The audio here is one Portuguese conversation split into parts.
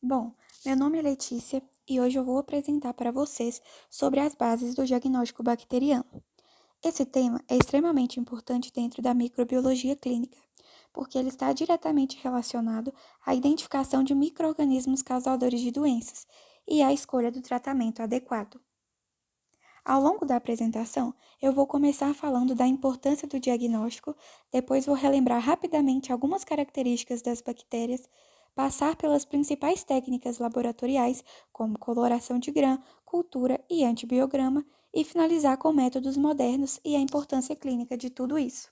Bom, meu nome é Letícia e hoje eu vou apresentar para vocês sobre as bases do diagnóstico bacteriano. Esse tema é extremamente importante dentro da microbiologia clínica, porque ele está diretamente relacionado à identificação de micro-organismos causadores de doenças e à escolha do tratamento adequado. Ao longo da apresentação, eu vou começar falando da importância do diagnóstico, depois vou relembrar rapidamente algumas características das bactérias, passar pelas principais técnicas laboratoriais, como coloração de Gram, cultura e antibiograma, e finalizar com métodos modernos e a importância clínica de tudo isso.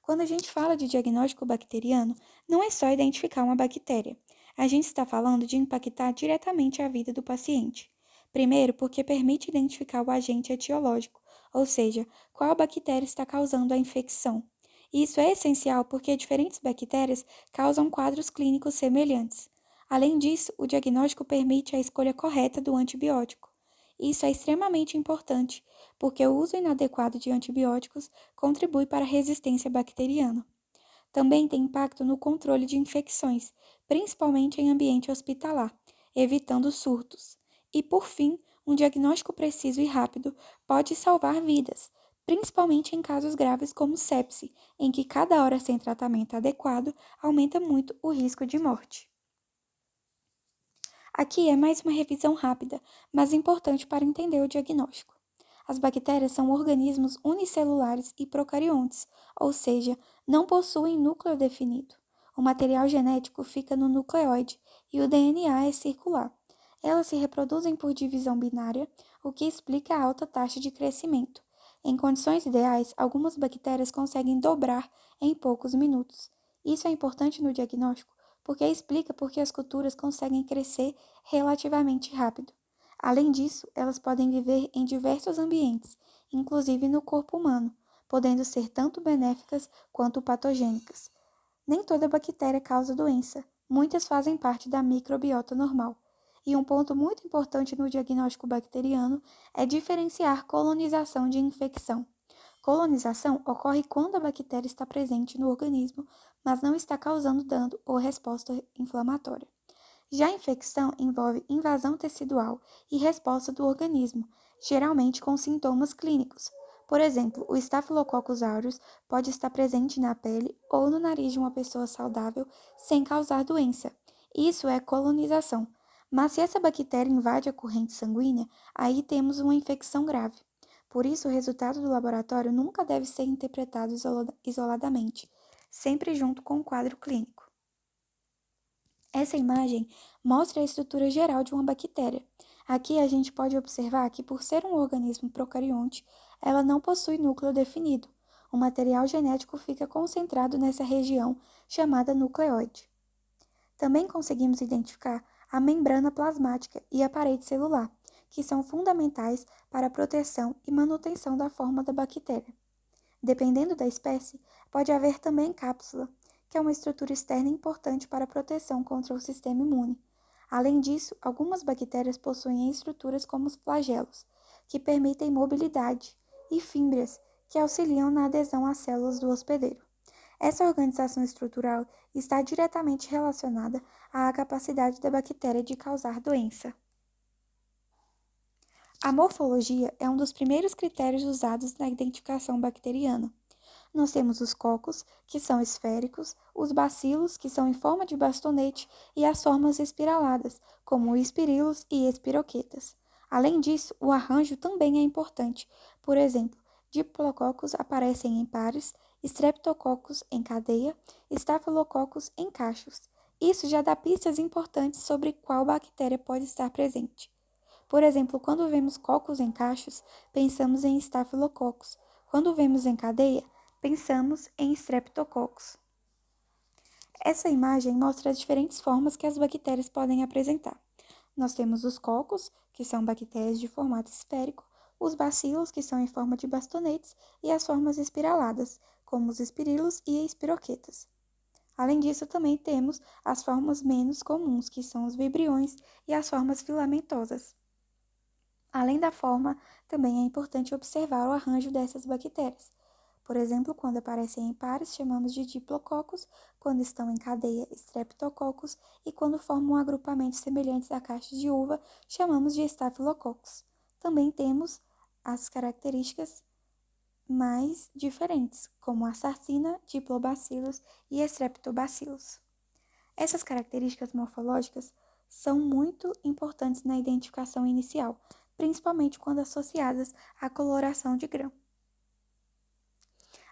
Quando a gente fala de diagnóstico bacteriano, não é só identificar uma bactéria. A gente está falando de impactar diretamente a vida do paciente. Primeiro, porque permite identificar o agente etiológico, ou seja, qual bactéria está causando a infecção. Isso é essencial porque diferentes bactérias causam quadros clínicos semelhantes. Além disso, o diagnóstico permite a escolha correta do antibiótico. Isso é extremamente importante, porque o uso inadequado de antibióticos contribui para a resistência bacteriana. Também tem impacto no controle de infecções, principalmente em ambiente hospitalar, evitando surtos. E, por fim, um diagnóstico preciso e rápido pode salvar vidas, principalmente em casos graves como sepse, em que cada hora sem tratamento adequado aumenta muito o risco de morte. Aqui é mais uma revisão rápida, mas importante para entender o diagnóstico. As bactérias são organismos unicelulares e procariontes, ou seja, não possuem núcleo definido. O material genético fica no nucleoide e o DNA é circular. Elas se reproduzem por divisão binária, o que explica a alta taxa de crescimento. Em condições ideais, algumas bactérias conseguem dobrar em poucos minutos. Isso é importante no diagnóstico porque explica por que as culturas conseguem crescer relativamente rápido. Além disso, elas podem viver em diversos ambientes, inclusive no corpo humano, podendo ser tanto benéficas quanto patogênicas. Nem toda bactéria causa doença, muitas fazem parte da microbiota normal. E um ponto muito importante no diagnóstico bacteriano é diferenciar colonização de infecção. Colonização ocorre quando a bactéria está presente no organismo, mas não está causando dano ou resposta inflamatória. Já a infecção envolve invasão tecidual e resposta do organismo, geralmente com sintomas clínicos. Por exemplo, o Staphylococcus aureus pode estar presente na pele ou no nariz de uma pessoa saudável sem causar doença. Isso é colonização. Mas se essa bactéria invade a corrente sanguínea, aí temos uma infecção grave. Por isso, o resultado do laboratório nunca deve ser interpretado isoladamente, sempre junto com o quadro clínico. Essa imagem mostra a estrutura geral de uma bactéria. Aqui a gente pode observar que, por ser um organismo procarionte, ela não possui núcleo definido. O material genético fica concentrado nessa região chamada nucleoide. Também conseguimos identificar a membrana plasmática e a parede celular, que são fundamentais para a proteção e manutenção da forma da bactéria. Dependendo da espécie, pode haver também cápsula, que é uma estrutura externa importante para a proteção contra o sistema imune. Além disso, algumas bactérias possuem estruturas como os flagelos, que permitem mobilidade, e fímbrias, que auxiliam na adesão às células do hospedeiro. Essa organização estrutural está diretamente relacionada à capacidade da bactéria de causar doença. A morfologia é um dos primeiros critérios usados na identificação bacteriana. Nós temos os cocos, que são esféricos, os bacilos, que são em forma de bastonete, e as formas espiraladas, como espirilos e espiroquetas. Além disso, o arranjo também é importante. Por exemplo, diplococos aparecem em pares, streptococcus em cadeia, estafilococcus em cachos. Isso já dá pistas importantes sobre qual bactéria pode estar presente. Por exemplo, quando vemos cocos em cachos, pensamos em estafilococcus. Quando vemos em cadeia, pensamos em Streptococcus. Essa imagem mostra as diferentes formas que as bactérias podem apresentar. Nós temos os cocos, que são bactérias de formato esférico, os bacilos, que são em forma de bastonetes, e as formas espiraladas, como os espirilos e espiroquetas. Além disso, também temos as formas menos comuns, que são os vibriões e as formas filamentosas. Além da forma, também é importante observar o arranjo dessas bactérias. Por exemplo, quando aparecem em pares, chamamos de diplococos, quando estão em cadeia, streptococcus, e quando formam agrupamentos semelhantes a caixas de uva, chamamos de estafilococos. Também temos as características mais diferentes, como a sarcina, diplobacillus e streptobacillus. Essas características morfológicas são muito importantes na identificação inicial, principalmente quando associadas à coloração de grão.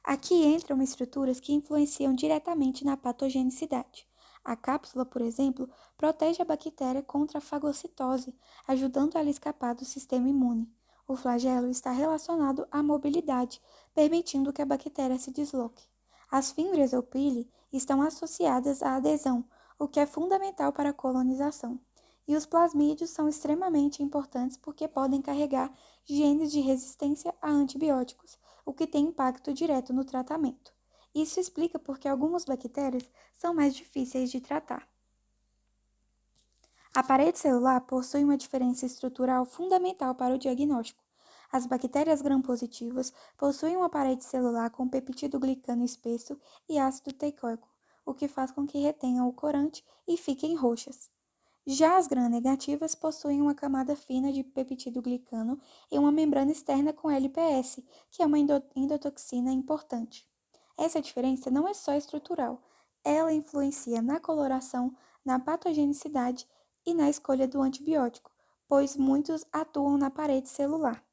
Aqui entram estruturas que influenciam diretamente na patogenicidade. A cápsula, por exemplo, protege a bactéria contra a fagocitose, ajudando ela a escapar do sistema imune. O flagelo está relacionado à mobilidade, permitindo que a bactéria se desloque. As fímbrias ou pili estão associadas à adesão, o que é fundamental para a colonização. E os plasmídios são extremamente importantes porque podem carregar genes de resistência a antibióticos, o que tem impacto direto no tratamento. Isso explica por que algumas bactérias são mais difíceis de tratar. A parede celular possui uma diferença estrutural fundamental para o diagnóstico. As bactérias gram-positivas possuem uma parede celular com peptidoglicano espesso e ácido teicoico, o que faz com que retenham o corante e fiquem roxas. Já as gram-negativas possuem uma camada fina de peptidoglicano e uma membrana externa com LPS, que é uma endotoxina importante. Essa diferença não é só estrutural, ela influencia na coloração, na patogenicidade e na escolha do antibiótico, pois muitos atuam na parede celular.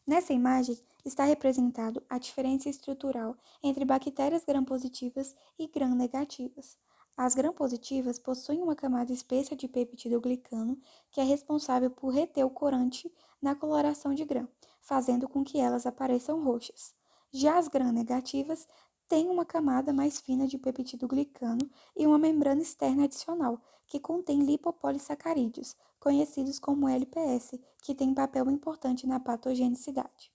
Nessa imagem está representado a diferença estrutural entre bactérias gram-positivas e gram-negativas. As gram-positivas possuem uma camada espessa de peptidoglicano que é responsável por reter o corante na coloração de grã, fazendo com que elas apareçam roxas. Já as gram-negativas têm uma camada mais fina de peptidoglicano e uma membrana externa adicional, que contém lipopolissacarídeos, conhecidos como LPS, que tem papel importante na patogenicidade.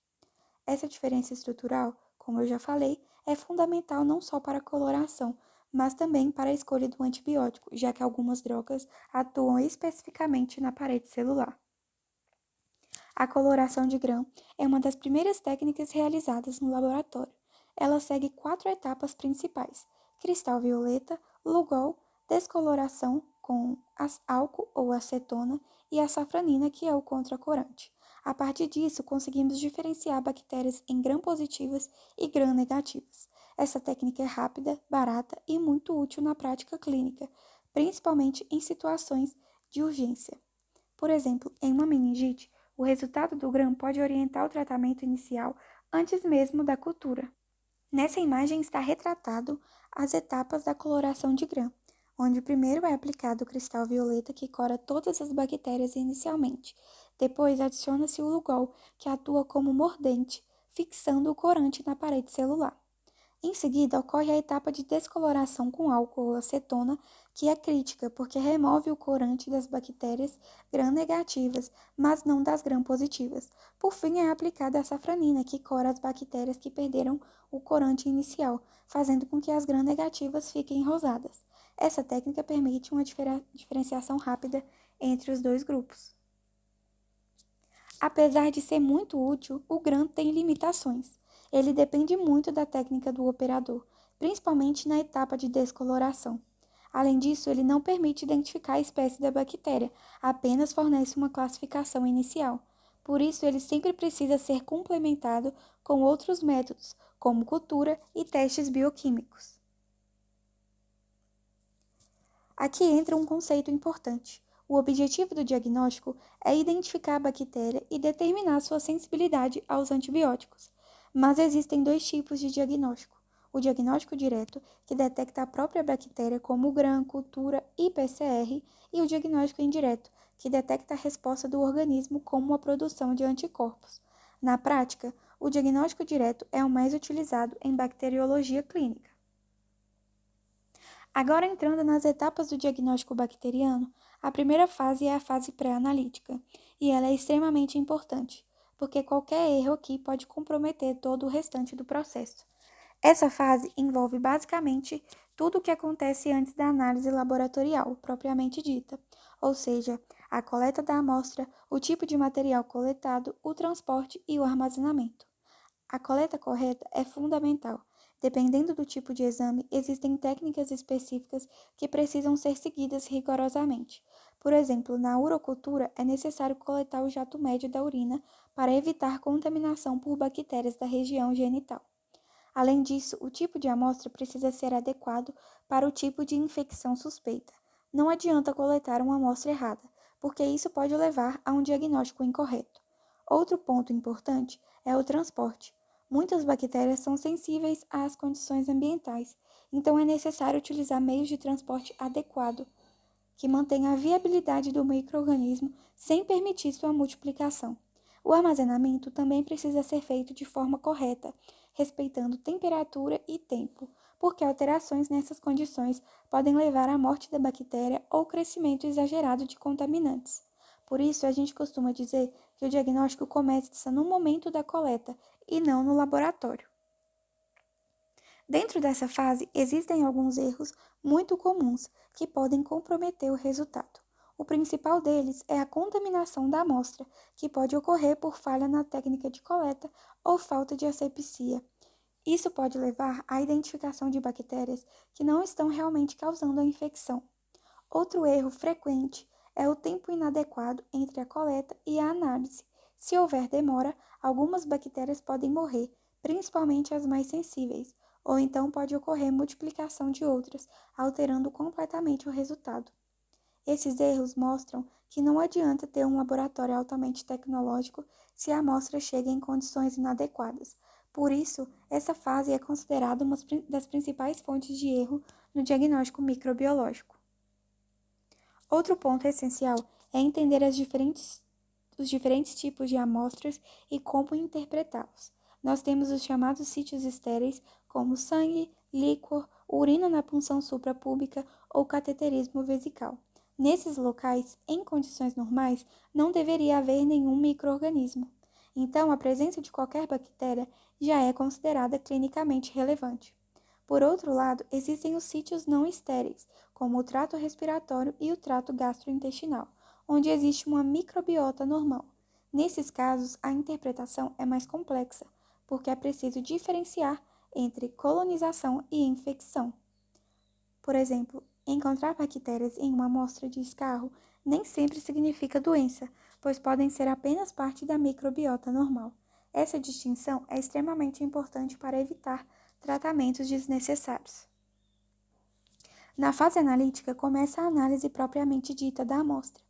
Essa diferença estrutural, como eu já falei, é fundamental não só para a coloração, mas também para a escolha do antibiótico, já que algumas drogas atuam especificamente na parede celular. A coloração de grão é uma das primeiras técnicas realizadas no laboratório. Ela segue 4 etapas principais: cristal violeta, lugol, descoloração com álcool ou acetona e a safranina, que é o contracorante. A partir disso, conseguimos diferenciar bactérias em gram-positivas e gram-negativas. Essa técnica é rápida, barata e muito útil na prática clínica, principalmente em situações de urgência. Por exemplo, em uma meningite, o resultado do gram pode orientar o tratamento inicial antes mesmo da cultura. Nessa imagem está retratado as etapas da coloração de grã, onde primeiro é aplicado o cristal violeta que cora todas as bactérias inicialmente. Depois adiciona-se o lugol, que atua como mordente, fixando o corante na parede celular. Em seguida, ocorre a etapa de descoloração com álcool ou acetona, que é crítica porque remove o corante das bactérias gram-negativas, mas não das gram-positivas. Por fim, é aplicada a safranina, que cora as bactérias que perderam o corante inicial, fazendo com que as gram-negativas fiquem rosadas. Essa técnica permite uma diferenciação rápida entre os dois grupos. Apesar de ser muito útil, o gram tem limitações. Ele depende muito da técnica do operador, principalmente na etapa de descoloração. Além disso, ele não permite identificar a espécie da bactéria, apenas fornece uma classificação inicial. Por isso, ele sempre precisa ser complementado com outros métodos, como cultura e testes bioquímicos. Aqui entra um conceito importante. O objetivo do diagnóstico é identificar a bactéria e determinar sua sensibilidade aos antibióticos. Mas existem dois tipos de diagnóstico. O diagnóstico direto, que detecta a própria bactéria como gram, cultura e PCR, e o diagnóstico indireto, que detecta a resposta do organismo como a produção de anticorpos. Na prática, o diagnóstico direto é o mais utilizado em bacteriologia clínica. Agora, entrando nas etapas do diagnóstico bacteriano, a primeira fase é a fase pré-analítica, e ela é extremamente importante, porque qualquer erro aqui pode comprometer todo o restante do processo. Essa fase envolve basicamente tudo o que acontece antes da análise laboratorial, propriamente dita, ou seja, a coleta da amostra, o tipo de material coletado, o transporte e o armazenamento. A coleta correta é fundamental. Dependendo do tipo de exame, existem técnicas específicas que precisam ser seguidas rigorosamente. Por exemplo, na urocultura é necessário coletar o jato médio da urina para evitar contaminação por bactérias da região genital. Além disso, o tipo de amostra precisa ser adequado para o tipo de infecção suspeita. Não adianta coletar uma amostra errada, porque isso pode levar a um diagnóstico incorreto. Outro ponto importante é o transporte. Muitas bactérias são sensíveis às condições ambientais, então é necessário utilizar meios de transporte adequado que mantenha a viabilidade do micro-organismo sem permitir sua multiplicação. O armazenamento também precisa ser feito de forma correta, respeitando temperatura e tempo, porque alterações nessas condições podem levar à morte da bactéria ou crescimento exagerado de contaminantes. Por isso, a gente costuma dizer que o diagnóstico começa no momento da coleta e não no laboratório. Dentro dessa fase, existem alguns erros muito comuns que podem comprometer o resultado. O principal deles é a contaminação da amostra, que pode ocorrer por falha na técnica de coleta ou falta de asepsia. Isso pode levar à identificação de bactérias que não estão realmente causando a infecção. Outro erro frequente é o tempo inadequado entre a coleta e a análise. Se houver demora, algumas bactérias podem morrer, principalmente as mais sensíveis, ou então pode ocorrer multiplicação de outras, alterando completamente o resultado. Esses erros mostram que não adianta ter um laboratório altamente tecnológico se a amostra chega em condições inadequadas. Por isso, essa fase é considerada uma das principais fontes de erro no diagnóstico microbiológico. Outro ponto essencial é entender os diferentes tipos de amostras e como interpretá-los. Nós temos os chamados sítios estéreis, como sangue, líquor, urina na punção suprapúbica ou cateterismo vesical. Nesses locais, em condições normais, não deveria haver nenhum micro-organismo. Então, a presença de qualquer bactéria já é considerada clinicamente relevante. Por outro lado, existem os sítios não estéreis, como o trato respiratório e o trato gastrointestinal, onde existe uma microbiota normal. Nesses casos, a interpretação é mais complexa, porque é preciso diferenciar entre colonização e infecção. Por exemplo, encontrar bactérias em uma amostra de escarro nem sempre significa doença, pois podem ser apenas parte da microbiota normal. Essa distinção é extremamente importante para evitar tratamentos desnecessários. Na fase analítica, começa a análise propriamente dita da amostra.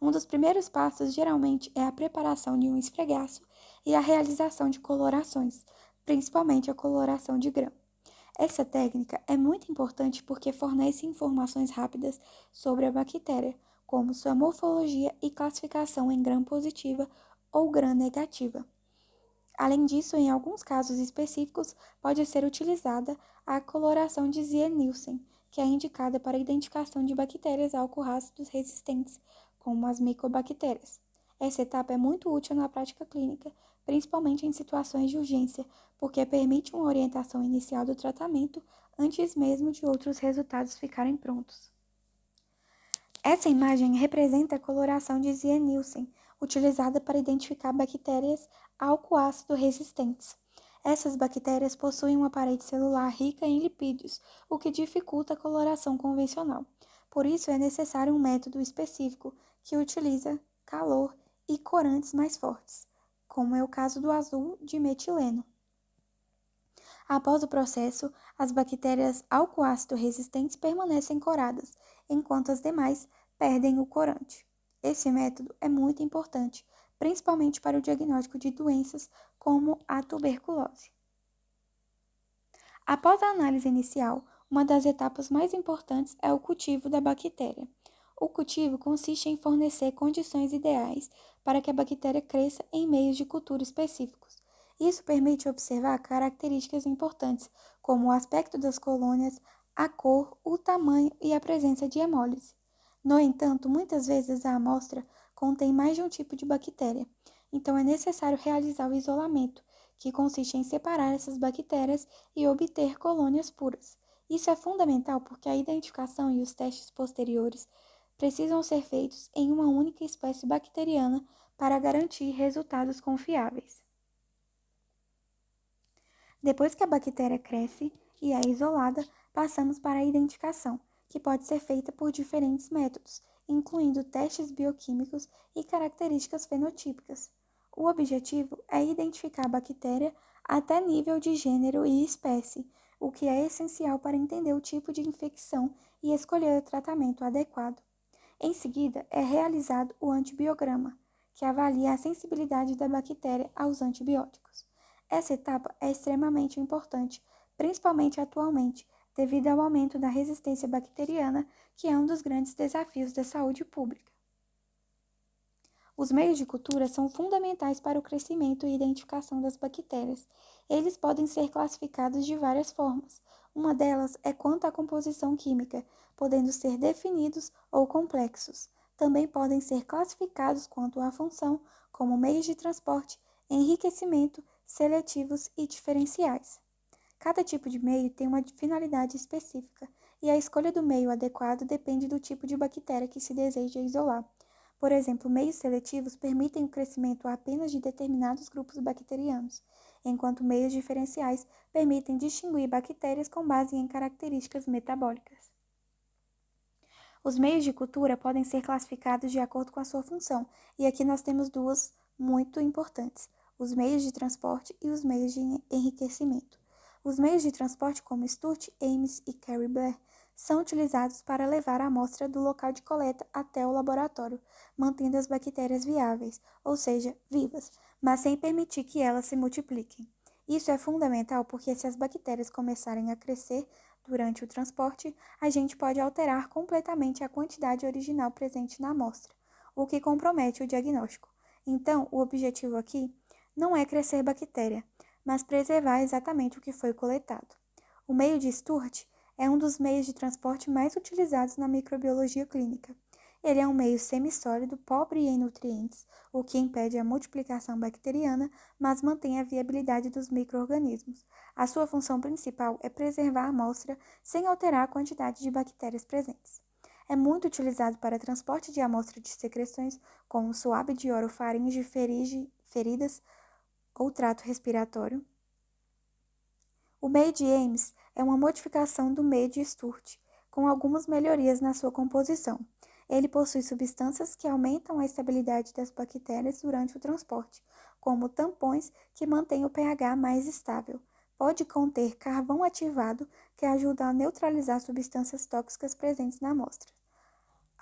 Um dos primeiros passos, geralmente, é a preparação de um esfregaço e a realização de colorações, principalmente a coloração de grão. Essa técnica é muito importante porque fornece informações rápidas sobre a bactéria, como sua morfologia e classificação em gram-positiva ou gram-negativa. Além disso, em alguns casos específicos, pode ser utilizada a coloração de Ziehl-Neelsen, que é indicada para a identificação de bactérias álcool-ácidos resistentes, como as micobactérias. Essa etapa é muito útil na prática clínica, principalmente em situações de urgência, porque permite uma orientação inicial do tratamento antes mesmo de outros resultados ficarem prontos. Essa imagem representa a coloração de Ziehl-Neelsen, utilizada para identificar bactérias álcool-ácido resistentes. Essas bactérias possuem uma parede celular rica em lipídios, o que dificulta a coloração convencional. Por isso, é necessário um método específico que utiliza calor e corantes mais fortes, como é o caso do azul de metileno. Após o processo, as bactérias álcool-ácido resistentes permanecem coradas, enquanto as demais perdem o corante. Esse método é muito importante, principalmente para o diagnóstico de doenças como a tuberculose. Após a análise inicial, uma das etapas mais importantes é o cultivo da bactéria. O cultivo consiste em fornecer condições ideais para que a bactéria cresça em meios de cultura específicos. Isso permite observar características importantes, como o aspecto das colônias, a cor, o tamanho e a presença de hemólise. No entanto, muitas vezes a amostra contém mais de um tipo de bactéria, então é necessário realizar o isolamento, que consiste em separar essas bactérias e obter colônias puras. Isso é fundamental porque a identificação e os testes posteriores precisam ser feitos em uma única espécie bacteriana para garantir resultados confiáveis. Depois que a bactéria cresce e é isolada, passamos para a identificação, que pode ser feita por diferentes métodos, incluindo testes bioquímicos e características fenotípicas. O objetivo é identificar a bactéria até nível de gênero e espécie, o que é essencial para entender o tipo de infecção e escolher o tratamento adequado. Em seguida, é realizado o antibiograma, que avalia a sensibilidade da bactéria aos antibióticos. Essa etapa é extremamente importante, principalmente atualmente, devido ao aumento da resistência bacteriana, que é um dos grandes desafios da saúde pública. Os meios de cultura são fundamentais para o crescimento e identificação das bactérias. Eles podem ser classificados de várias formas. Uma delas é quanto à composição química, podendo ser definidos ou complexos. Também podem ser classificados quanto à função, como meios de transporte, enriquecimento, seletivos e diferenciais. Cada tipo de meio tem uma finalidade específica, e a escolha do meio adequado depende do tipo de bactéria que se deseja isolar. Por exemplo, meios seletivos permitem o crescimento apenas de determinados grupos bacterianos, enquanto meios diferenciais permitem distinguir bactérias com base em características metabólicas. Os meios de cultura podem ser classificados de acordo com a sua função, e aqui nós temos duas muito importantes: os meios de transporte e os meios de enriquecimento. Os meios de transporte, como Sturt, Ames e Carey Blair, são utilizados para levar a amostra do local de coleta até o laboratório, mantendo as bactérias viáveis, ou seja, vivas, mas sem permitir que elas se multipliquem. Isso é fundamental porque se as bactérias começarem a crescer durante o transporte, a gente pode alterar completamente a quantidade original presente na amostra, o que compromete o diagnóstico. Então, o objetivo aqui não é crescer bactéria, mas preservar exatamente o que foi coletado. O meio de Sturt é um dos meios de transporte mais utilizados na microbiologia clínica. Ele é um meio semissólido, pobre em nutrientes, o que impede a multiplicação bacteriana, mas mantém a viabilidade dos micro-organismos. A sua função principal é preservar a amostra sem alterar a quantidade de bactérias presentes. É muito utilizado para transporte de amostra de secreções, como suave de orofaringe, feridas ou trato respiratório. O meio de Ames é uma modificação do meio de Sturt, com algumas melhorias na sua composição. Ele possui substâncias que aumentam a estabilidade das bactérias durante o transporte, como tampões que mantêm o pH mais estável. Pode conter carvão ativado, que ajuda a neutralizar substâncias tóxicas presentes na amostra.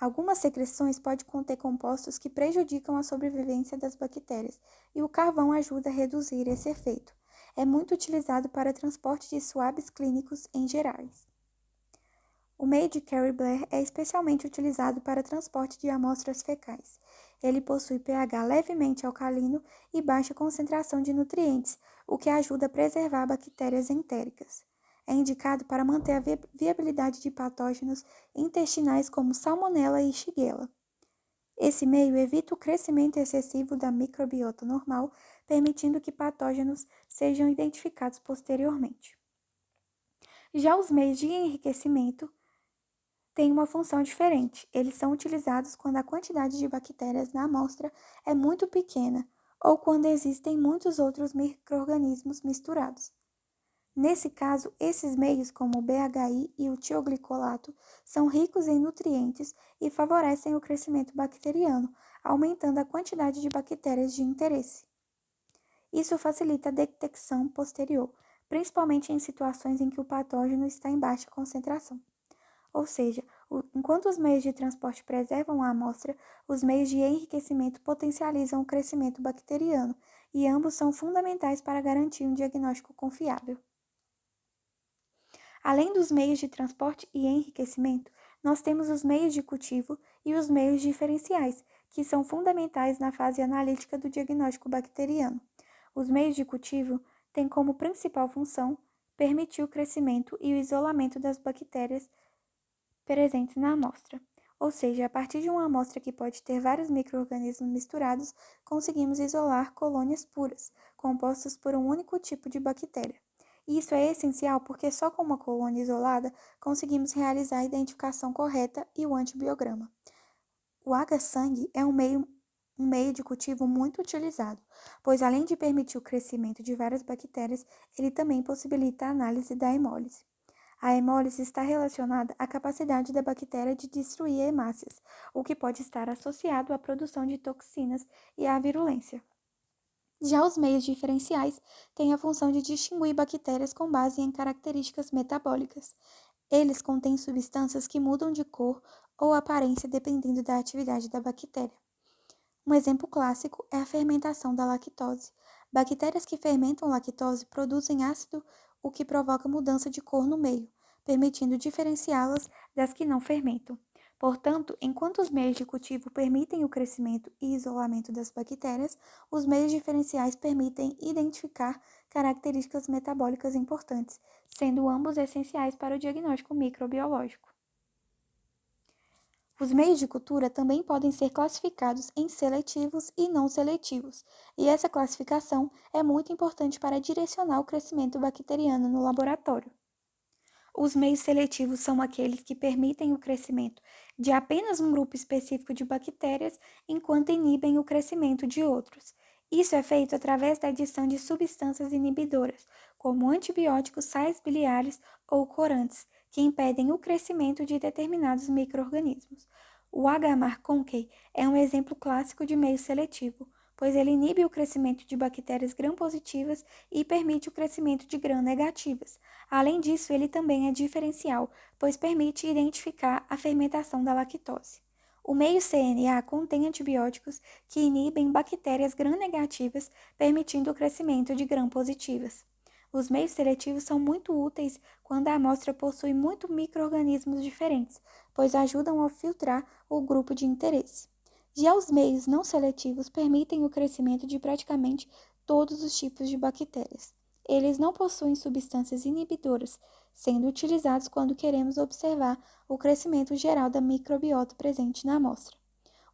Algumas secreções podem conter compostos que prejudicam a sobrevivência das bactérias, e o carvão ajuda a reduzir esse efeito. É muito utilizado para transporte de swabs clínicos em gerais. O meio de Carey Blair é especialmente utilizado para transporte de amostras fecais. Ele possui pH levemente alcalino e baixa concentração de nutrientes, o que ajuda a preservar bactérias entéricas. É indicado para manter a viabilidade de patógenos intestinais como Salmonella e Shigella. Esse meio evita o crescimento excessivo da microbiota normal, permitindo que patógenos sejam identificados posteriormente. Já os meios de enriquecimento têm uma função diferente. Eles são utilizados quando a quantidade de bactérias na amostra é muito pequena ou quando existem muitos outros micro-organismos misturados. Nesse caso, esses meios, como o BHI e o tioglicolato, são ricos em nutrientes e favorecem o crescimento bacteriano, aumentando a quantidade de bactérias de interesse. Isso facilita a detecção posterior, principalmente em situações em que o patógeno está em baixa concentração. Ou seja, enquanto os meios de transporte preservam a amostra, os meios de enriquecimento potencializam o crescimento bacteriano, e ambos são fundamentais para garantir um diagnóstico confiável. Além dos meios de transporte e enriquecimento, nós temos os meios de cultivo e os meios diferenciais, que são fundamentais na fase analítica do diagnóstico bacteriano. Os meios de cultivo têm como principal função permitir o crescimento e o isolamento das bactérias presentes na amostra. Ou seja, a partir de uma amostra que pode ter vários micro-organismos misturados, conseguimos isolar colônias puras, compostas por um único tipo de bactéria. E isso é essencial porque só com uma colônia isolada conseguimos realizar a identificação correta e o antibiograma. O H-sangue é um meio um meio de cultivo muito utilizado, pois além de permitir o crescimento de várias bactérias, ele também possibilita a análise da hemólise. A hemólise está relacionada à capacidade da bactéria de destruir hemácias, o que pode estar associado à produção de toxinas e à virulência. Já os meios diferenciais têm a função de distinguir bactérias com base em características metabólicas. Eles contêm substâncias que mudam de cor ou aparência dependendo da atividade da bactéria. Um exemplo clássico é a fermentação da lactose. Bactérias que fermentam lactose produzem ácido, o que provoca mudança de cor no meio, permitindo diferenciá-las das que não fermentam. Portanto, enquanto os meios de cultivo permitem o crescimento e isolamento das bactérias, os meios diferenciais permitem identificar características metabólicas importantes, sendo ambos essenciais para o diagnóstico microbiológico. Os meios de cultura também podem ser classificados em seletivos e não seletivos, e essa classificação é muito importante para direcionar o crescimento bacteriano no laboratório. Os meios seletivos são aqueles que permitem o crescimento de apenas um grupo específico de bactérias, enquanto inibem o crescimento de outros. Isso é feito através da adição de substâncias inibidoras, como antibióticos, sais biliares ou corantes, que impedem o crescimento de determinados micro-organismos. O Agarmar-Conkey é um exemplo clássico de meio seletivo, pois ele inibe o crescimento de bactérias gram-positivas e permite o crescimento de gram-negativas. Além disso, ele também é diferencial, pois permite identificar a fermentação da lactose. O meio CNA contém antibióticos que inibem bactérias gram-negativas, permitindo o crescimento de gram-positivas. Os meios seletivos são muito úteis quando a amostra possui muitos micro-organismos diferentes, pois ajudam a filtrar o grupo de interesse. Já os meios não seletivos permitem o crescimento de praticamente todos os tipos de bactérias. Eles não possuem substâncias inibidoras, sendo utilizados quando queremos observar o crescimento geral da microbiota presente na amostra.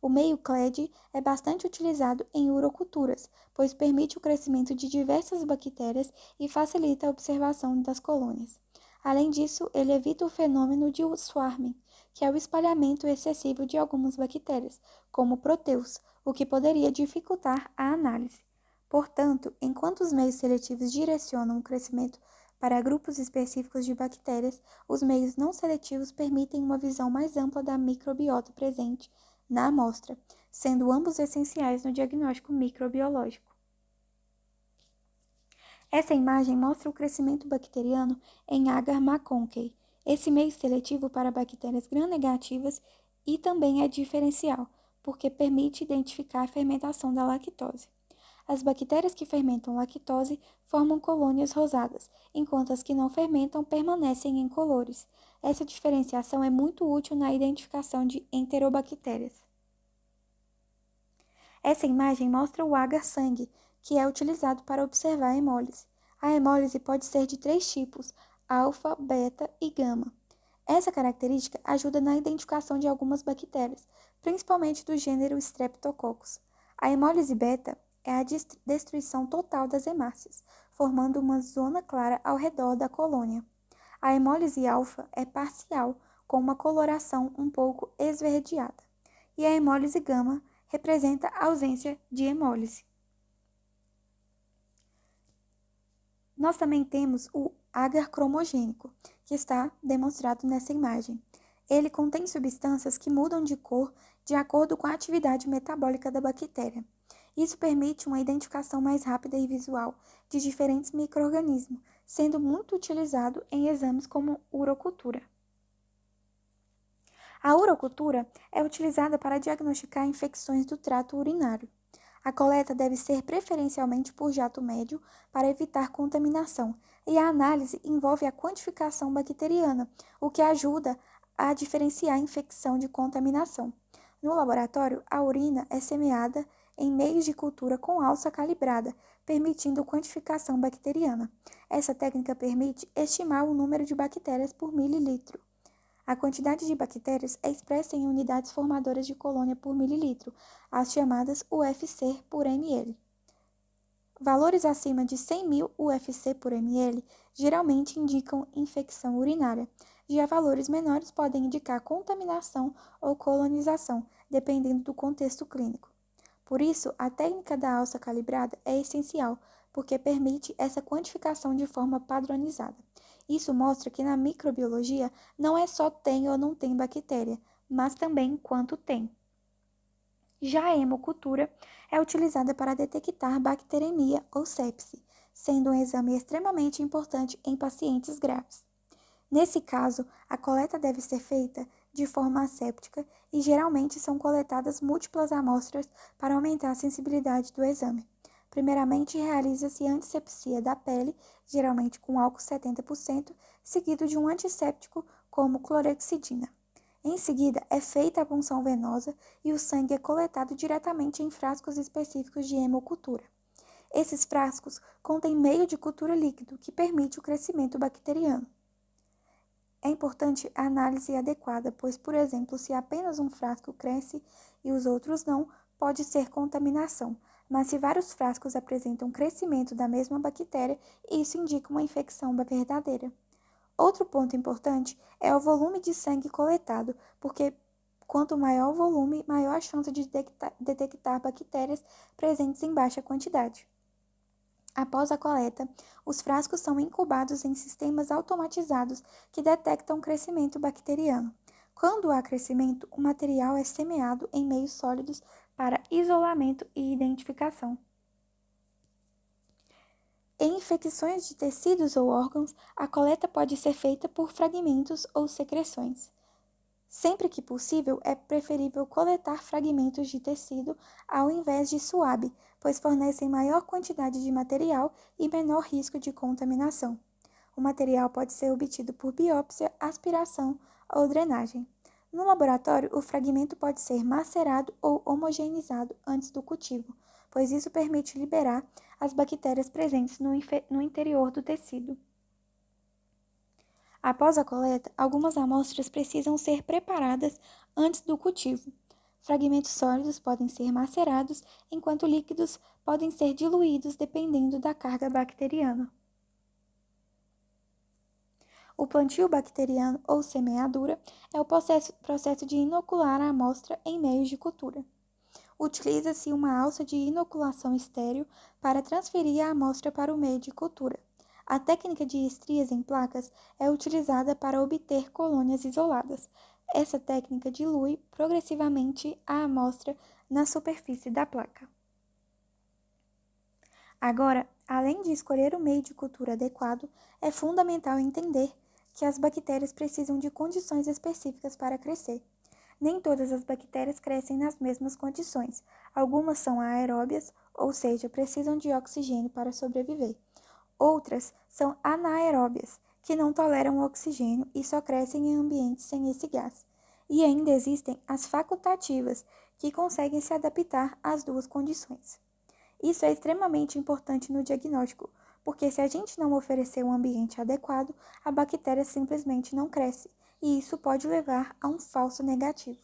O meio clade é bastante utilizado em uroculturas, pois permite o crescimento de diversas bactérias e facilita a observação das colônias. Além disso, ele evita o fenômeno de swarming, que é o espalhamento excessivo de algumas bactérias, como proteus, o que poderia dificultar a análise. Portanto, enquanto os meios seletivos direcionam o crescimento para grupos específicos de bactérias, os meios não seletivos permitem uma visão mais ampla da microbiota presente na amostra, sendo ambos essenciais no diagnóstico microbiológico. Essa imagem mostra o crescimento bacteriano em Agar-McConkey. Esse meio seletivo para bactérias gram-negativas e também é diferencial, porque permite identificar a fermentação da lactose. As bactérias que fermentam lactose formam colônias rosadas, enquanto as que não fermentam permanecem incolores. Essa diferenciação é muito útil na identificação de enterobactérias. Essa imagem mostra o agar-sangue, que é utilizado para observar a hemólise. A hemólise pode ser de 3 tipos, alfa, beta e gama. Essa característica ajuda na identificação de algumas bactérias, principalmente do gênero Streptococcus. A hemólise beta é a destruição total das hemácias, formando uma zona clara ao redor da colônia. A hemólise alfa é parcial, com uma coloração um pouco esverdeada. E a hemólise gama representa a ausência de hemólise. Nós também temos o agar cromogênico, que está demonstrado nessa imagem. Ele contém substâncias que mudam de cor de acordo com a atividade metabólica da bactéria. Isso permite uma identificação mais rápida e visual de diferentes micro-organismos, sendo muito utilizado em exames como urocultura. A urocultura é utilizada para diagnosticar infecções do trato urinário. A coleta deve ser preferencialmente por jato médio para evitar contaminação, e a análise envolve a quantificação bacteriana, o que ajuda a diferenciar a infecção de contaminação. No laboratório, a urina é semeada em meios de cultura com alça calibrada, permitindo quantificação bacteriana. Essa técnica permite estimar o número de bactérias por mililitro. A quantidade de bactérias é expressa em unidades formadoras de colônia por mililitro, as chamadas UFC por ml. Valores acima de 100.000 UFC por ml geralmente indicam infecção urinária. Já valores menores podem indicar contaminação ou colonização, dependendo do contexto clínico. Por isso, a técnica da alça calibrada é essencial, porque permite essa quantificação de forma padronizada. Isso mostra que na microbiologia não é só tem ou não tem bactéria, mas também quanto tem. Já a hemocultura é utilizada para detectar bacteremia ou sepse, sendo um exame extremamente importante em pacientes graves. Nesse caso, a coleta deve ser feita de forma asséptica e geralmente são coletadas múltiplas amostras para aumentar a sensibilidade do exame. Primeiramente, realiza-se antisepsia da pele, geralmente com álcool 70%, seguido de um antisséptico como clorexidina. Em seguida, é feita a punção venosa e o sangue é coletado diretamente em frascos específicos de hemocultura. Esses frascos contêm meio de cultura líquido que permite o crescimento bacteriano. É importante a análise adequada, pois, por exemplo, se apenas um frasco cresce e os outros não, pode ser contaminação, mas se vários frascos apresentam crescimento da mesma bactéria, isso indica uma infecção verdadeira. Outro ponto importante é o volume de sangue coletado, porque quanto maior o volume, maior a chance de detectar bactérias presentes em baixa quantidade. Após a coleta, os frascos são incubados em sistemas automatizados que detectam crescimento bacteriano. Quando há crescimento, o material é semeado em meios sólidos para isolamento e identificação. Em infecções de tecidos ou órgãos, a coleta pode ser feita por fragmentos ou secreções. Sempre que possível, é preferível coletar fragmentos de tecido ao invés de suave, pois fornecem maior quantidade de material e menor risco de contaminação. O material pode ser obtido por biópsia, aspiração ou drenagem. No laboratório, o fragmento pode ser macerado ou homogeneizado antes do cultivo, pois isso permite liberar as bactérias presentes no interior do tecido. Após a coleta, algumas amostras precisam ser preparadas antes do cultivo. Fragmentos sólidos podem ser macerados, enquanto líquidos podem ser diluídos dependendo da carga bacteriana. O plantio bacteriano ou semeadura é o processo de inocular a amostra em meios de cultura. Utiliza-se uma alça de inoculação estéril para transferir a amostra para o meio de cultura. A técnica de estrias em placas é utilizada para obter colônias isoladas. Essa técnica dilui progressivamente a amostra na superfície da placa. Agora, além de escolher o meio de cultura adequado, é fundamental entender que as bactérias precisam de condições específicas para crescer. Nem todas as bactérias crescem nas mesmas condições. Algumas são aeróbias, ou seja, precisam de oxigênio para sobreviver. Outras são anaeróbias, que não toleram o oxigênio e só crescem em ambientes sem esse gás. E ainda existem as facultativas, que conseguem se adaptar às duas condições. Isso é extremamente importante no diagnóstico, porque se a gente não oferecer um ambiente adequado, a bactéria simplesmente não cresce, e isso pode levar a um falso negativo.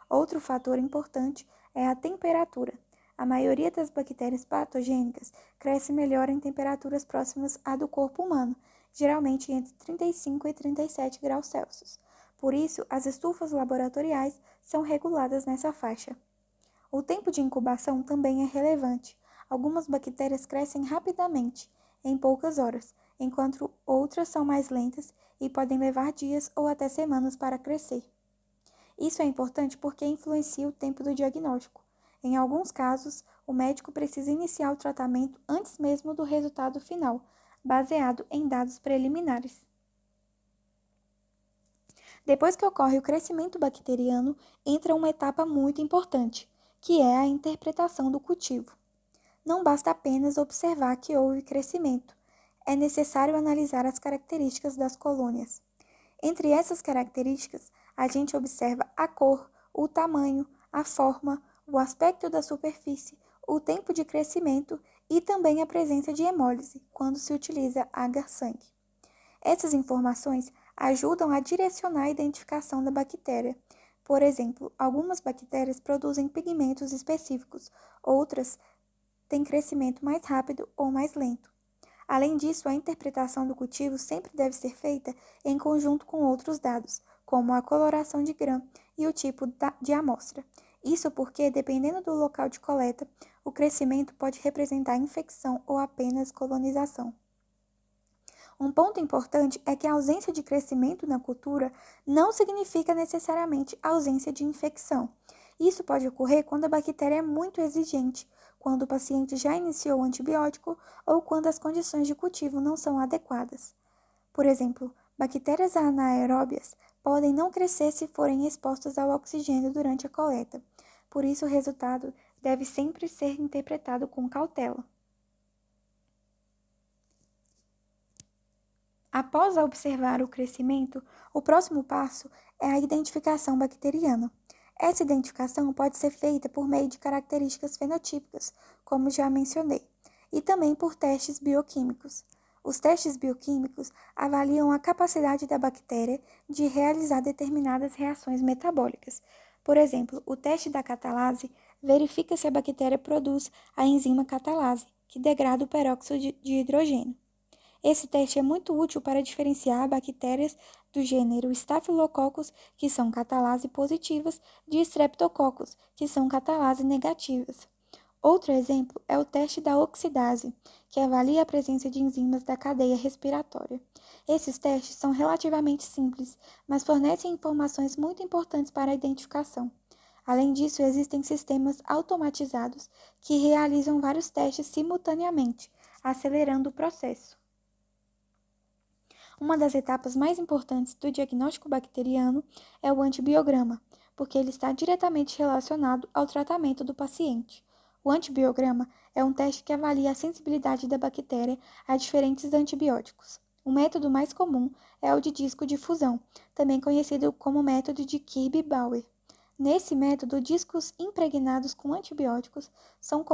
Outro fator importante é a temperatura. A maioria das bactérias patogênicas cresce melhor em temperaturas próximas à do corpo humano, geralmente entre 35 e 37 graus Celsius. Por isso, as estufas laboratoriais são reguladas nessa faixa. O tempo de incubação também é relevante. Algumas bactérias crescem rapidamente, em poucas horas, enquanto outras são mais lentas e podem levar dias ou até semanas para crescer. Isso é importante porque influencia o tempo do diagnóstico. Em alguns casos, o médico precisa iniciar o tratamento antes mesmo do resultado final, baseado em dados preliminares. Depois que ocorre o crescimento bacteriano, entra uma etapa muito importante, que é a interpretação do cultivo. Não basta apenas observar que houve crescimento, é necessário analisar as características das colônias. Entre essas características, a gente observa a cor, o tamanho, a forma, o aspecto da superfície, o tempo de crescimento e também a presença de hemólise, quando se utiliza agar-sangue. Essas informações ajudam a direcionar a identificação da bactéria. Por exemplo, algumas bactérias produzem pigmentos específicos, outras têm crescimento mais rápido ou mais lento. Além disso, a interpretação do cultivo sempre deve ser feita em conjunto com outros dados, como a coloração de grã e o tipo de amostra. Isso porque, dependendo do local de coleta, o crescimento pode representar infecção ou apenas colonização. Um ponto importante é que a ausência de crescimento na cultura não significa necessariamente ausência de infecção. Isso pode ocorrer quando a bactéria é muito exigente, quando o paciente já iniciou o antibiótico ou quando as condições de cultivo não são adequadas. Por exemplo, bactérias anaeróbias podem não crescer se forem expostas ao oxigênio durante a coleta. Por isso, o resultado deve sempre ser interpretado com cautela. Após observar o crescimento, o próximo passo é a identificação bacteriana. Essa identificação pode ser feita por meio de características fenotípicas, como já mencionei, e também por testes bioquímicos. Os testes bioquímicos avaliam a capacidade da bactéria de realizar determinadas reações metabólicas. Por exemplo, o teste da catalase verifica se a bactéria produz a enzima catalase, que degrada o peróxido de hidrogênio. Esse teste é muito útil para diferenciar bactérias do gênero Staphylococcus, que são catalase positivas, de Streptococcus, que são catalase negativas. Outro exemplo é o teste da oxidase, que avalia a presença de enzimas da cadeia respiratória. Esses testes são relativamente simples, mas fornecem informações muito importantes para a identificação. Além disso, existem sistemas automatizados que realizam vários testes simultaneamente, acelerando o processo. Uma das etapas mais importantes do diagnóstico bacteriano é o antibiograma, porque ele está diretamente relacionado ao tratamento do paciente. O antibiograma é um teste que avalia a sensibilidade da bactéria a diferentes antibióticos. O método mais comum é o de disco de fusão, também conhecido como método de Kirby-Bauer. Nesse método, discos impregnados com antibióticos são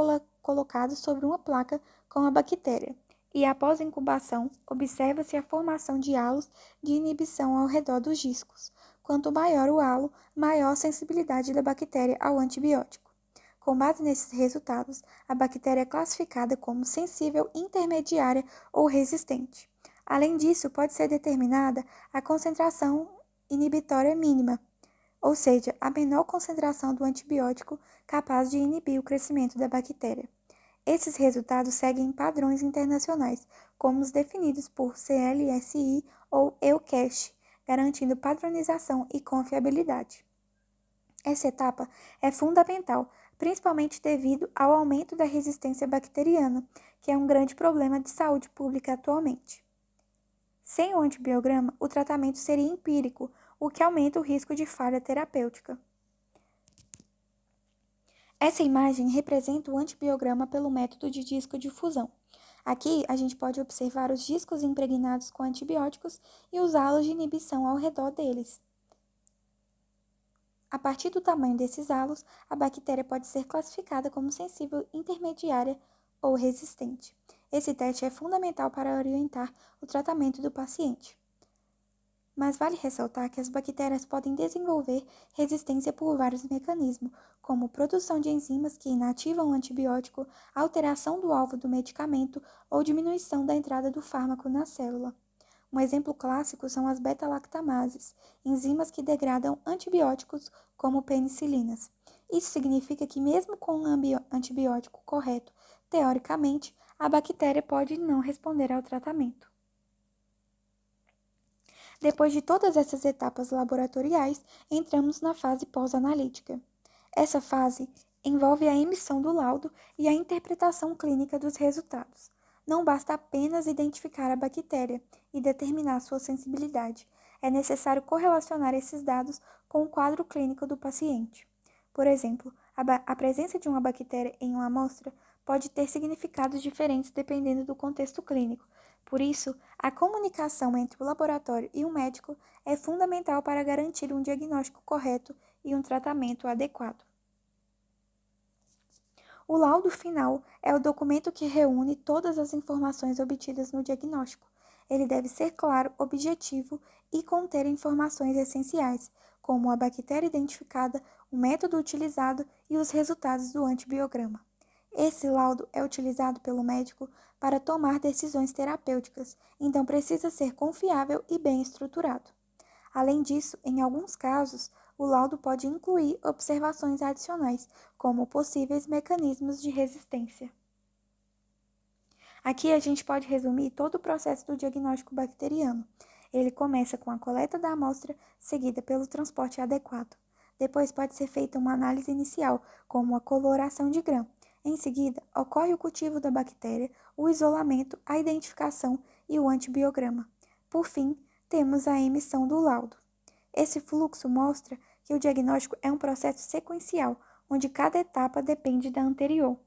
colocados sobre uma placa com a bactéria e, após a incubação, observa-se a formação de halos de inibição ao redor dos discos. Quanto maior o halo, maior a sensibilidade da bactéria ao antibiótico. Com base nesses resultados, a bactéria é classificada como sensível, intermediária ou resistente. Além disso, pode ser determinada a concentração inibitória mínima, ou seja, a menor concentração do antibiótico capaz de inibir o crescimento da bactéria. Esses resultados seguem padrões internacionais, como os definidos por CLSI ou EUCASH, garantindo padronização e confiabilidade. Essa etapa é fundamental, principalmente devido ao aumento da resistência bacteriana, que é um grande problema de saúde pública atualmente. Sem o antibiograma, o tratamento seria empírico, o que aumenta o risco de falha terapêutica. Essa imagem representa o antibiograma pelo método de disco de fusão. Aqui, a gente pode observar os discos impregnados com antibióticos e os halos de inibição ao redor deles. A partir do tamanho desses halos, a bactéria pode ser classificada como sensível, intermediária ou resistente. Esse teste é fundamental para orientar o tratamento do paciente. Mas vale ressaltar que as bactérias podem desenvolver resistência por vários mecanismos, como produção de enzimas que inativam o antibiótico, alteração do alvo do medicamento ou diminuição da entrada do fármaco na célula. Um exemplo clássico são as beta-lactamases, enzimas que degradam antibióticos como penicilinas. Isso significa que mesmo com um antibiótico correto, teoricamente, a bactéria pode não responder ao tratamento. Depois de todas essas etapas laboratoriais, entramos na fase pós-analítica. Essa fase envolve a emissão do laudo e a interpretação clínica dos resultados. Não basta apenas identificar a bactéria e determinar sua sensibilidade. É necessário correlacionar esses dados com o quadro clínico do paciente. Por exemplo, a presença de uma bactéria em uma amostra pode ter significados diferentes dependendo do contexto clínico. Por isso, a comunicação entre o laboratório e o médico é fundamental para garantir um diagnóstico correto e um tratamento adequado. O laudo final é o documento que reúne todas as informações obtidas no diagnóstico. Ele deve ser claro, objetivo e conter informações essenciais, como a bactéria identificada, o método utilizado e os resultados do antibiograma. Esse laudo é utilizado pelo médico para tomar decisões terapêuticas, então precisa ser confiável e bem estruturado. Além disso, em alguns casos, o laudo pode incluir observações adicionais, como possíveis mecanismos de resistência. Aqui a gente pode resumir todo o processo do diagnóstico bacteriano. Ele começa com a coleta da amostra, seguida pelo transporte adequado. Depois pode ser feita uma análise inicial, como a coloração de grão. Em seguida, ocorre o cultivo da bactéria, o isolamento, a identificação e o antibiograma. Por fim, temos a emissão do laudo. Esse fluxo mostra que o diagnóstico é um processo sequencial, onde cada etapa depende da anterior.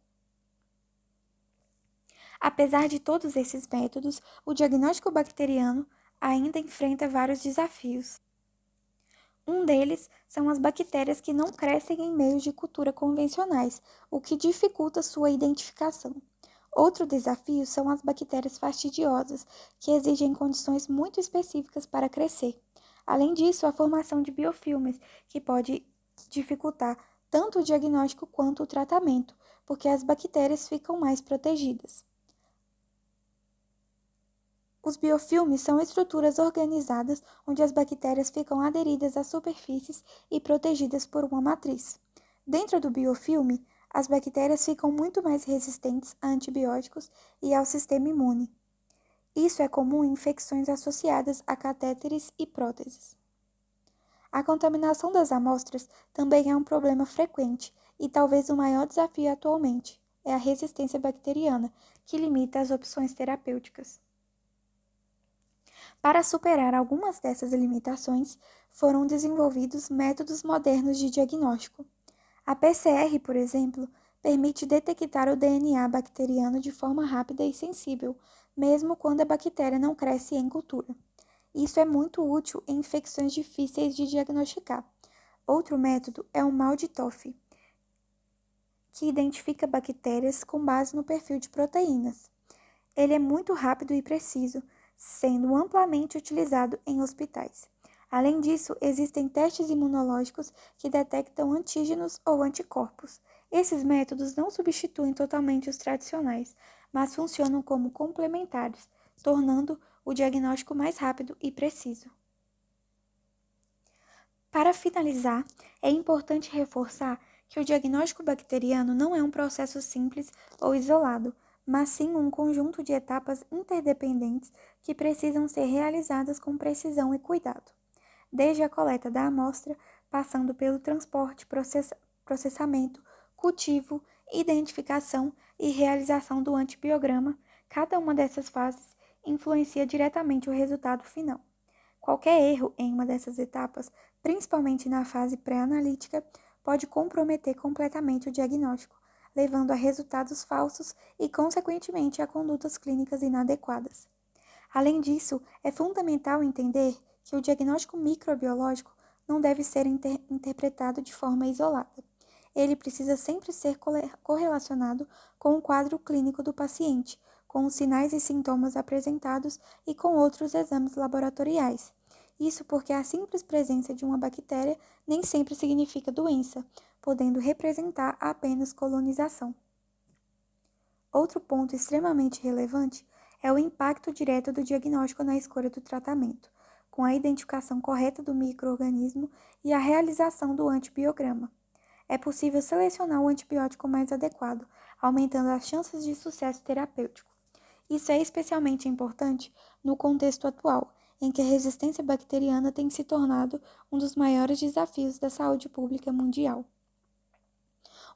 Apesar de todos esses métodos, o diagnóstico bacteriano ainda enfrenta vários desafios. Um deles são as bactérias que não crescem em meios de cultura convencionais, o que dificulta sua identificação. Outro desafio são as bactérias fastidiosas, que exigem condições muito específicas para crescer. Além disso, a formação de biofilmes, que pode dificultar tanto o diagnóstico quanto o tratamento, porque as bactérias ficam mais protegidas. Os biofilmes são estruturas organizadas onde as bactérias ficam aderidas às superfícies e protegidas por uma matriz. Dentro do biofilme, as bactérias ficam muito mais resistentes a antibióticos e ao sistema imune. Isso é comum em infecções associadas a catéteres e próteses. A contaminação das amostras também é um problema frequente e talvez o maior desafio atualmente é a resistência bacteriana, que limita as opções terapêuticas. Para superar algumas dessas limitações, foram desenvolvidos métodos modernos de diagnóstico. A PCR, por exemplo, permite detectar o DNA bacteriano de forma rápida e sensível, mesmo quando a bactéria não cresce em cultura. Isso é muito útil em infecções difíceis de diagnosticar. Outro método é o MALDI-TOF, que identifica bactérias com base no perfil de proteínas. Ele é muito rápido e preciso, sendo amplamente utilizado em hospitais. Além disso, existem testes imunológicos que detectam antígenos ou anticorpos. Esses métodos não substituem totalmente os tradicionais, mas funcionam como complementares, tornando o diagnóstico mais rápido e preciso. Para finalizar, é importante reforçar que o diagnóstico bacteriano não é um processo simples ou isolado, mas sim um conjunto de etapas interdependentes que precisam ser realizadas com precisão e cuidado. Desde a coleta da amostra, passando pelo transporte, processamento, cultivo, identificação e realização do antibiograma, cada uma dessas fases influencia diretamente o resultado final. Qualquer erro em uma dessas etapas, principalmente na fase pré-analítica, pode comprometer completamente o diagnóstico, levando a resultados falsos e, consequentemente, a condutas clínicas inadequadas. Além disso, é fundamental entender que o diagnóstico microbiológico não deve ser interpretado de forma isolada. Ele precisa sempre ser correlacionado com o quadro clínico do paciente, com os sinais e sintomas apresentados e com outros exames laboratoriais. Isso porque a simples presença de uma bactéria nem sempre significa doença, podendo representar apenas colonização. Outro ponto extremamente relevante é o impacto direto do diagnóstico na escolha do tratamento, com a identificação correta do micro-organismo e a realização do antibiograma. É possível selecionar o antibiótico mais adequado, aumentando as chances de sucesso terapêutico. Isso é especialmente importante no contexto atual, em que a resistência bacteriana tem se tornado um dos maiores desafios da saúde pública mundial.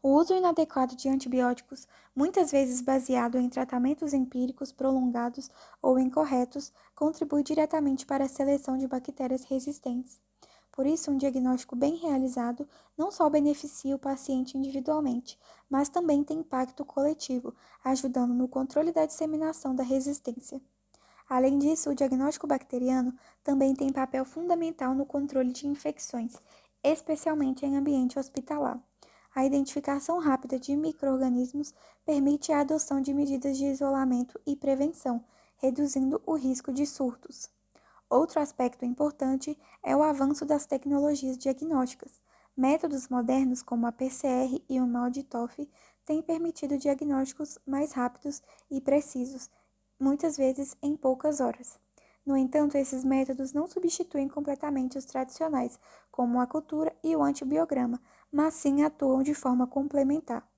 O uso inadequado de antibióticos, muitas vezes baseado em tratamentos empíricos prolongados ou incorretos, contribui diretamente para a seleção de bactérias resistentes. Por isso, um diagnóstico bem realizado não só beneficia o paciente individualmente, mas também tem impacto coletivo, ajudando no controle da disseminação da resistência. Além disso, o diagnóstico bacteriano também tem papel fundamental no controle de infecções, especialmente em ambiente hospitalar. A identificação rápida de micro-organismos permite a adoção de medidas de isolamento e prevenção, reduzindo o risco de surtos. Outro aspecto importante é o avanço das tecnologias diagnósticas. Métodos modernos como a PCR e o MALDI-TOF têm permitido diagnósticos mais rápidos e precisos, muitas vezes em poucas horas. No entanto, esses métodos não substituem completamente os tradicionais, como a cultura e o antibiograma, mas sim atuam de forma complementar.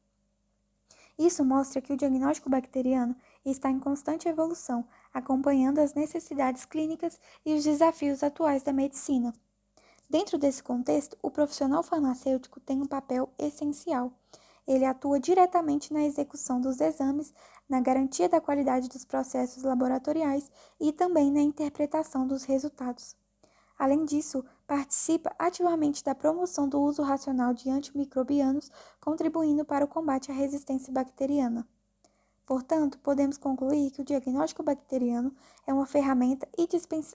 Isso mostra que o diagnóstico bacteriano está em constante evolução, acompanhando as necessidades clínicas e os desafios atuais da medicina. Dentro desse contexto, o profissional farmacêutico tem um papel essencial. Ele atua diretamente na execução dos exames, na garantia da qualidade dos processos laboratoriais e também na interpretação dos resultados. Além disso, participa ativamente da promoção do uso racional de antimicrobianos, contribuindo para o combate à resistência bacteriana. Portanto, podemos concluir que o diagnóstico bacteriano é uma ferramenta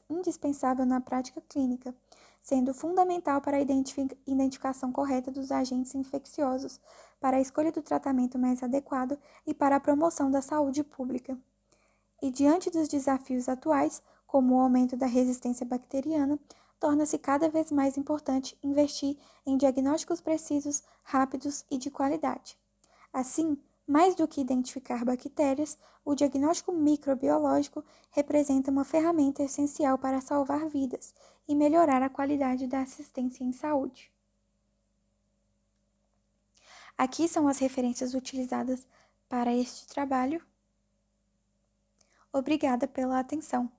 indispensável na prática clínica, sendo fundamental para a identificação correta dos agentes infecciosos, para a escolha do tratamento mais adequado e para a promoção da saúde pública. E diante dos desafios atuais, como o aumento da resistência bacteriana, torna-se cada vez mais importante investir em diagnósticos precisos, rápidos e de qualidade. Assim, mais do que identificar bactérias, o diagnóstico microbiológico representa uma ferramenta essencial para salvar vidas e melhorar a qualidade da assistência em saúde. Aqui são as referências utilizadas para este trabalho. Obrigada pela atenção.